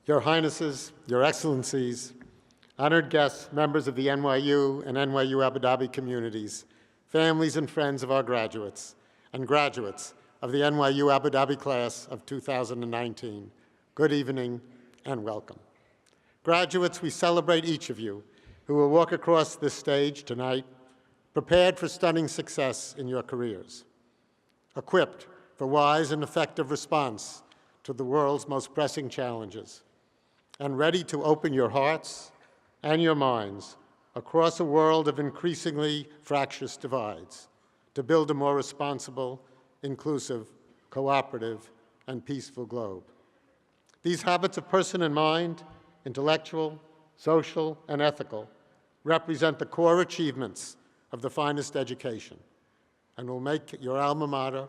Your Highnesses, Your Excellencies, honored guests, members of the NYU and NYU Abu Dhabi communities, families and friends of our graduates, and graduates of the NYU Abu Dhabi class of 2019, good evening and welcome. Graduates, we celebrate each of you who will walk across this stage tonight, prepared for stunning success in your careers, equipped for wise and effective response to the world's most pressing challenges, and ready to open your hearts and your minds across a world of increasingly fractious divides to build a more responsible, inclusive, cooperative, and peaceful globe. These habits of person and mind, intellectual, social, and ethical, represent the core achievements of the finest education and will make your alma mater,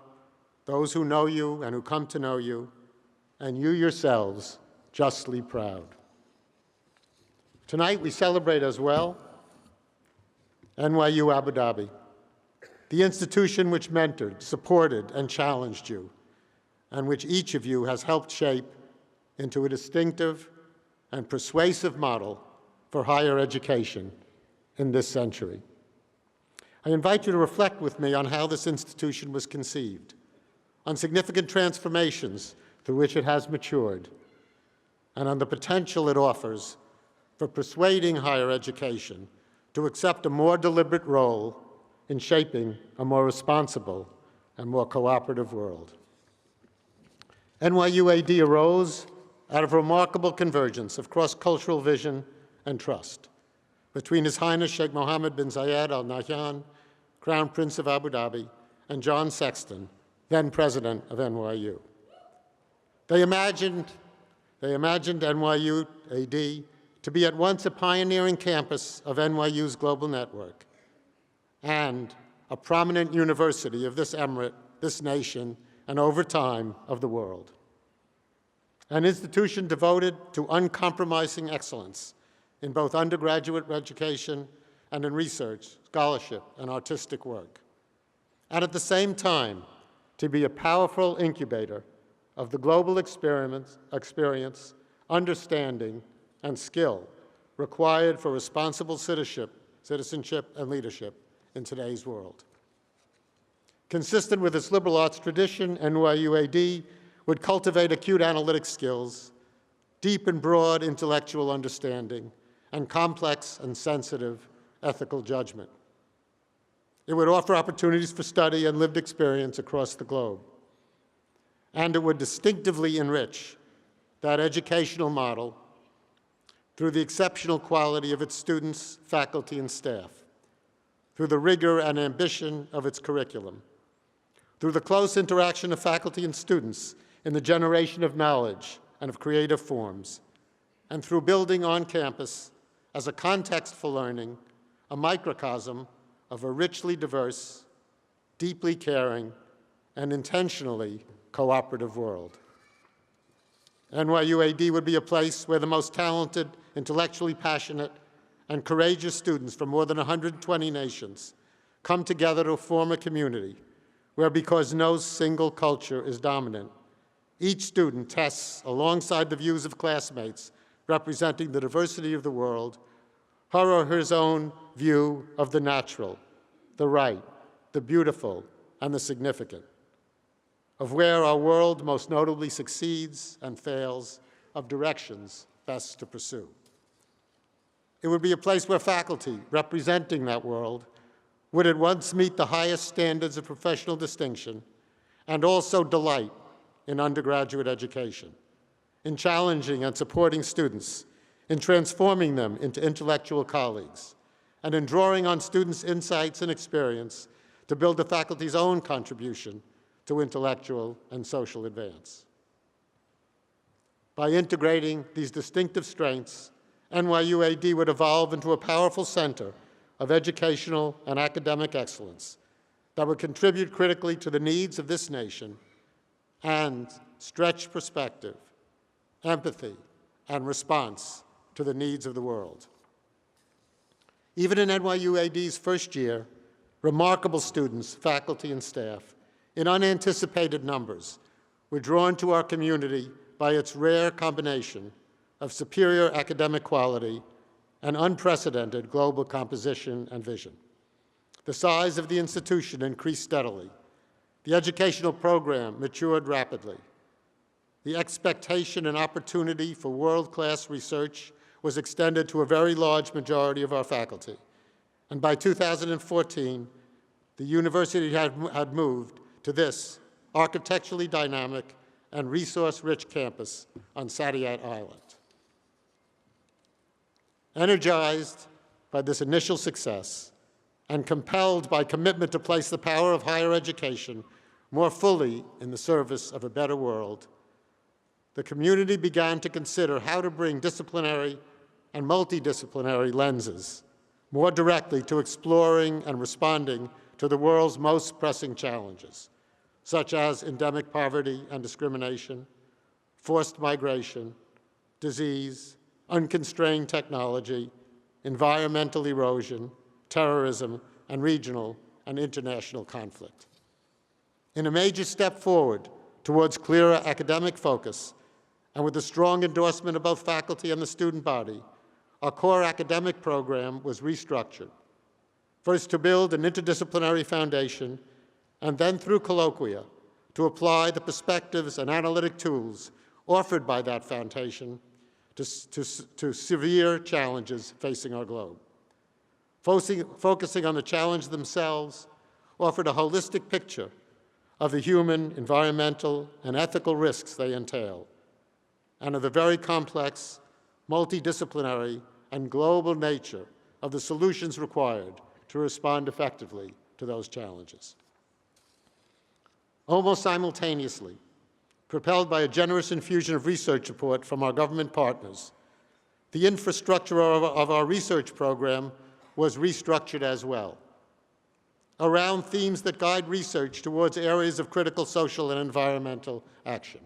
those who know you and who come to know you, and you yourselves justly proud. Tonight we celebrate as well NYU Abu Dhabi, the institution which mentored, supported, and challenged you, and which each of you has helped shape into a distinctive and persuasive model for higher education in this century. I invite you to reflect with me on how this institution was conceived, on significant transformations through which it has matured, and on the potential it offers for persuading higher education to accept a more deliberate role in shaping a more responsible and more cooperative world. NYU AD arose out of remarkable convergence of cross-cultural vision and trust between His Highness Sheikh Mohammed bin Zayed Al Nahyan, Crown Prince of Abu Dhabi, and John Sexton, then President of NYU. They imagined NYU AD to be at once a pioneering campus of NYU's global network and a prominent university of this emirate, this nation, and over time of the world. An institution devoted to uncompromising excellence in both undergraduate education and in research, scholarship, and artistic work. And at the same time, to be a powerful incubator of the global experience, understanding, and skill required for responsible citizenship, and leadership in today's world. Consistent with its liberal arts tradition, NYU AD would cultivate acute analytic skills, deep and broad intellectual understanding, and complex and sensitive ethical judgment. It would offer opportunities for study and lived experience across the globe. And it would distinctively enrich that educational model through the exceptional quality of its students, faculty, and staff, through the rigor and ambition of its curriculum, through the close interaction of faculty and students in the generation of knowledge and of creative forms, and through building on campus as a context for learning, a microcosm of a richly diverse, deeply caring, and intentionally cooperative world. NYU AD would be a place where the most talented, intellectually passionate, and courageous students from more than 120 nations come together to form a community where, because no single culture is dominant, each student tests alongside the views of classmates representing the diversity of the world, her or his own view of the natural, the right, the beautiful, and the significant, of where our world most notably succeeds and fails, of directions best to pursue. It would be a place where faculty representing that world would at once meet the highest standards of professional distinction and also delight in undergraduate education, in challenging and supporting students, in transforming them into intellectual colleagues, and in drawing on students' insights and experience to build the faculty's own contribution to intellectual and social advance. By integrating these distinctive strengths, NYU AD would evolve into a powerful center of educational and academic excellence that would contribute critically to the needs of this nation and stretch perspective, empathy, and response to the needs of the world. Even in NYU AD's first year, remarkable students, faculty, and staff, in unanticipated numbers, were drawn to our community by its rare combination of superior academic quality and unprecedented global composition and vision. The size of the institution increased steadily. The educational program matured rapidly. The expectation and opportunity for world-class research was extended to a very large majority of our faculty. And by 2014, the university had moved to this architecturally dynamic and resource-rich campus on Saadiyat Island. Energized by this initial success and compelled by commitment to place the power of higher education more fully in the service of a better world, the community began to consider how to bring disciplinary and multidisciplinary lenses more directly to exploring and responding to the world's most pressing challenges, such as endemic poverty and discrimination, forced migration, disease, unconstrained technology, environmental erosion, terrorism, and regional and international conflict. In a major step forward towards clearer academic focus, and with the strong endorsement of both faculty and the student body, our core academic program was restructured, first to build an interdisciplinary foundation, and then through colloquia to apply the perspectives and analytic tools offered by that foundation to severe challenges facing our globe. Focusing on the challenges themselves offered a holistic picture of the human, environmental, and ethical risks they entail, and of the very complex, multidisciplinary, and global nature of the solutions required to respond effectively to those challenges. Almost simultaneously, propelled by a generous infusion of research support from our government partners, the infrastructure of our research program was restructured as well, around themes that guide research towards areas of critical social and environmental action.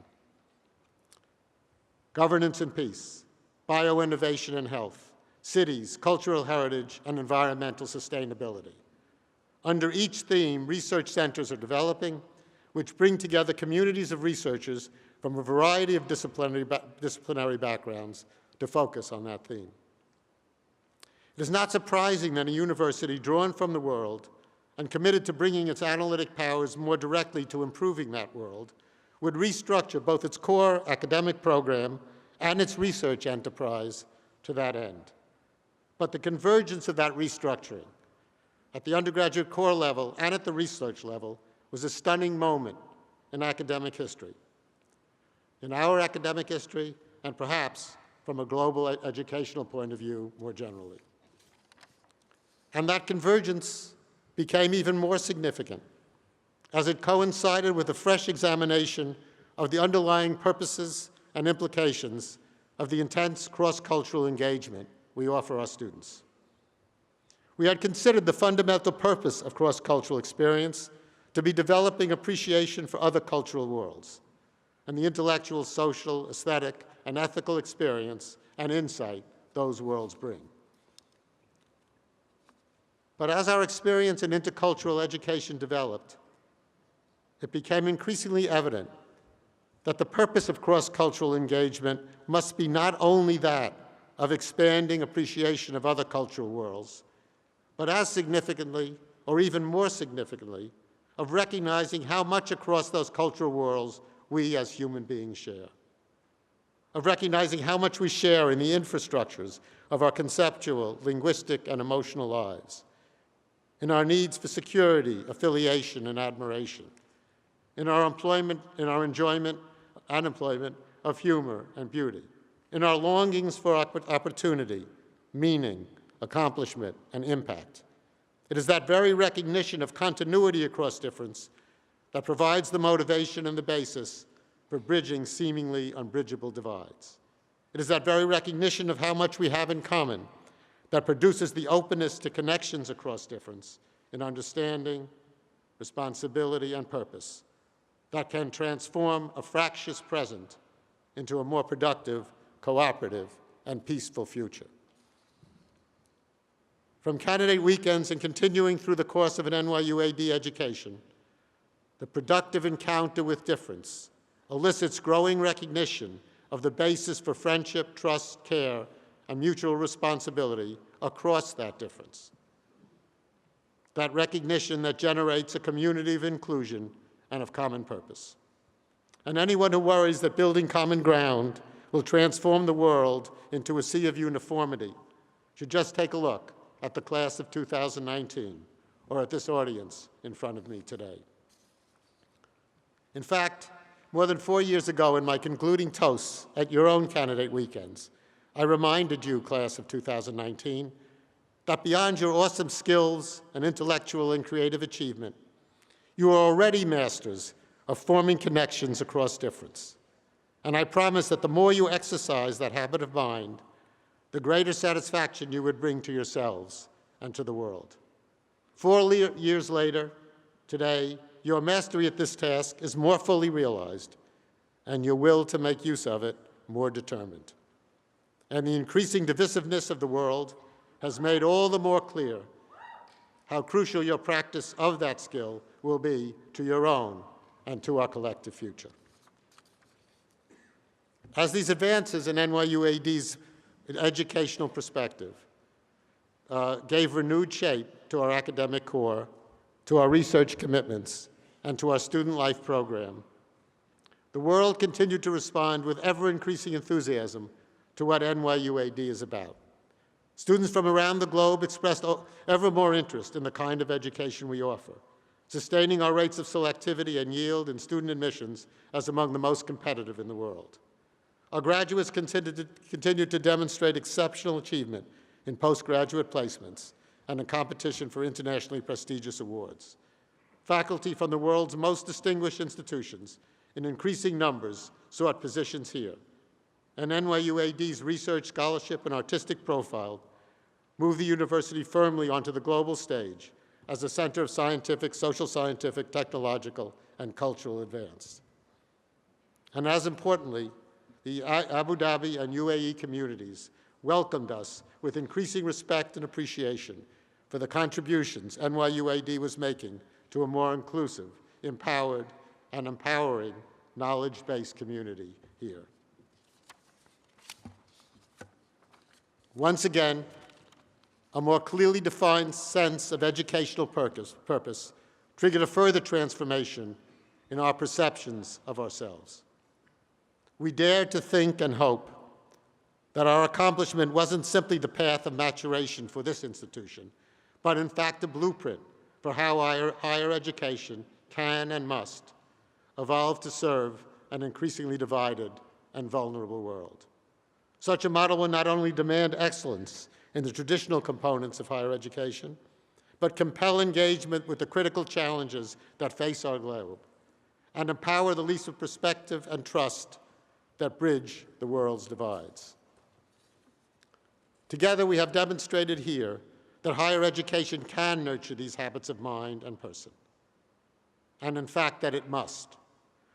Governance and peace, bioinnovation and health, cities, cultural heritage, and environmental sustainability. Under each theme, research centers are developing, which bring together communities of researchers from a variety of disciplinary backgrounds to focus on that theme. It is not surprising that a university drawn from the world and committed to bringing its analytic powers more directly to improving that world would restructure both its core academic program and its research enterprise to that end. But the convergence of that restructuring at the undergraduate core level and at the research level was a stunning moment in academic history, in our academic history, and perhaps from a global educational point of view more generally. And that convergence became even more significant as it coincided with a fresh examination of the underlying purposes and implications of the intense cross-cultural engagement we offer our students. We had considered the fundamental purpose of cross-cultural experience to be developing appreciation for other cultural worlds and the intellectual, social, aesthetic, and ethical experience and insight those worlds bring. But as our experience in intercultural education developed, it became increasingly evident that the purpose of cross-cultural engagement must be not only that of expanding appreciation of other cultural worlds, but as significantly, or even more significantly, of recognizing how much across those cultural worlds we as human beings share, of recognizing how much we share in the infrastructures of our conceptual, linguistic, and emotional lives, in our needs for security, affiliation, and admiration, in our employment, in our enjoyment and employment of humor and beauty, in our longings for opportunity, meaning, accomplishment, and impact. It is that very recognition of continuity across difference that provides the motivation and the basis for bridging seemingly unbridgeable divides. It is that very recognition of how much we have in common that produces the openness to connections across difference in understanding, responsibility, and purpose that can transform a fractious present into a more productive, cooperative, and peaceful future. From candidate weekends and continuing through the course of an NYU AD education, the productive encounter with difference elicits growing recognition of the basis for friendship, trust, care, and mutual responsibility across that difference. That recognition that generates a community of inclusion and of common purpose. And anyone who worries that building common ground will transform the world into a sea of uniformity should just take a look at the class of 2019 or at this audience in front of me today. In fact, more than 4 years ago in my concluding toasts at your own candidate weekends, I reminded you, class of 2019, that beyond your awesome skills and intellectual and creative achievement, you are already masters of forming connections across difference. And I promise that the more you exercise that habit of mind, the greater satisfaction you would bring to yourselves and to the world. 4 years later, today, your mastery at this task is more fully realized, and your will to make use of it more determined. And the increasing divisiveness of the world has made all the more clear how crucial your practice of that skill will be to your own and to our collective future. As these advances in NYU AD's educational perspective gave renewed shape to our academic core, to our research commitments, and to our student life program, the world continued to respond with ever-increasing enthusiasm to what NYU AD is about. Students from around the globe expressed ever more interest in the kind of education we offer, sustaining our rates of selectivity and yield in student admissions as among the most competitive in the world. Our graduates continued to demonstrate exceptional achievement in postgraduate placements and in competition for internationally prestigious awards. Faculty from the world's most distinguished institutions in increasing numbers sought positions here, and NYU AD's research, scholarship, and artistic profile moved the university firmly onto the global stage as a center of scientific, social scientific, technological, and cultural advance. And as importantly, the Abu Dhabi and UAE communities welcomed us with increasing respect and appreciation for the contributions NYU AD was making to a more inclusive, empowered, and empowering knowledge-based community here. Once again, a more clearly defined sense of educational purpose triggered a further transformation in our perceptions of ourselves. We dared to think and hope that our accomplishment wasn't simply the path of maturation for this institution, but in fact a blueprint for how higher education can and must evolve to serve an increasingly divided and vulnerable world. Such a model will not only demand excellence in the traditional components of higher education, but compel engagement with the critical challenges that face our globe, and empower the leap of perspective and trust that bridge the world's divides. Together, we have demonstrated here that higher education can nurture these habits of mind and person, and in fact that it must.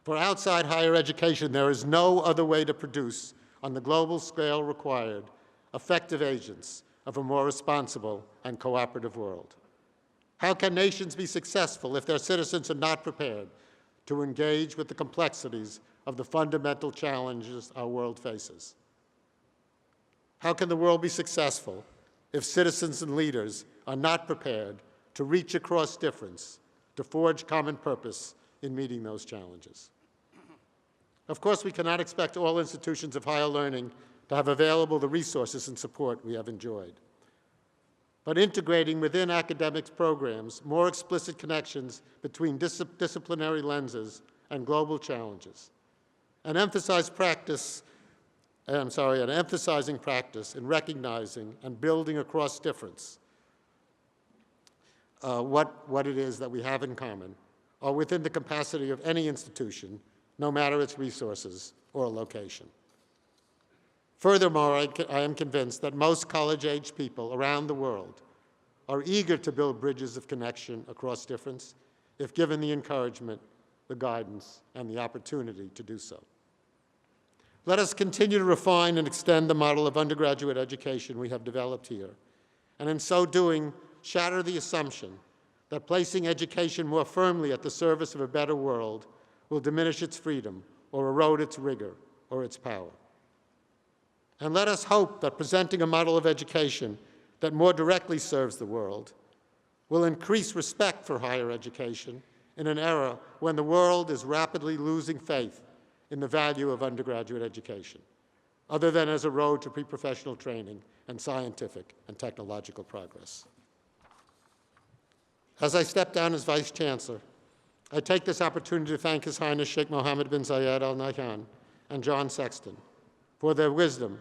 For outside higher education, there is no other way to produce, on the global scale required, effective agents of a more responsible and cooperative world. How can nations be successful if their citizens are not prepared to engage with the complexities of the fundamental challenges our world faces? How can the world be successful if citizens and leaders are not prepared to reach across difference, to forge common purpose in meeting those challenges? Of course, we cannot expect all institutions of higher learning to have available the resources and support we have enjoyed. But integrating within academics programs more explicit connections between disciplinary lenses and global challenges, and emphasizing practice in recognizing and building across difference what it is that we have in common, are within the capacity of any institution, no matter its resources or location. Furthermore, I am convinced that most college-age people around the world are eager to build bridges of connection across difference if given the encouragement, the guidance, and the opportunity to do so. Let us continue to refine and extend the model of undergraduate education we have developed here, and in so doing, shatter the assumption that placing education more firmly at the service of a better world will diminish its freedom or erode its rigor or its power. And let us hope that presenting a model of education that more directly serves the world will increase respect for higher education in an era when the world is rapidly losing faith in the value of undergraduate education, other than as a road to pre-professional training and scientific and technological progress. As I step down as Vice Chancellor, I take this opportunity to thank His Highness Sheikh Mohammed bin Zayed Al Nahyan and John Sexton for their wisdom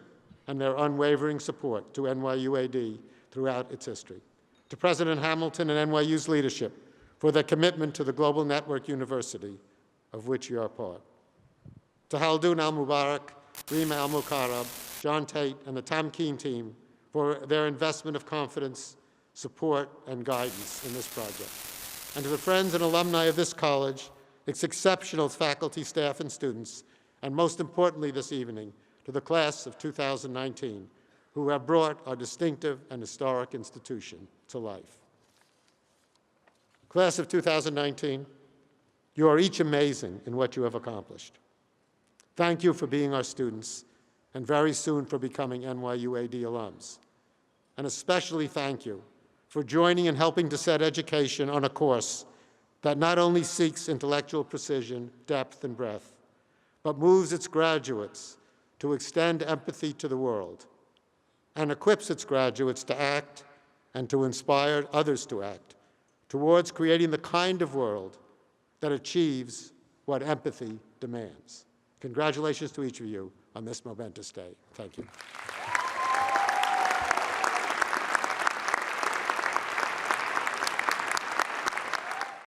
and their unwavering support to NYU AD throughout its history. To President Hamilton and NYU's leadership for their commitment to the global network university of which you are part. To Haldun Al-Mubarak, Reem Al-Mukarrab, John Tate, and the Tamkeen team for their investment of confidence, support, and guidance in this project. And to the friends and alumni of this college, its exceptional faculty, staff, and students, and most importantly this evening, to the class of 2019, who have brought our distinctive and historic institution to life. Class of 2019, you are each amazing in what you have accomplished. Thank you for being our students, and very soon for becoming NYU AD alums. And especially thank you for joining and helping to set education on a course that not only seeks intellectual precision, depth, and breadth, but moves its graduates to extend empathy to the world and equips its graduates to act and to inspire others to act towards creating the kind of world that achieves what empathy demands. Congratulations to each of you on this momentous day. Thank you.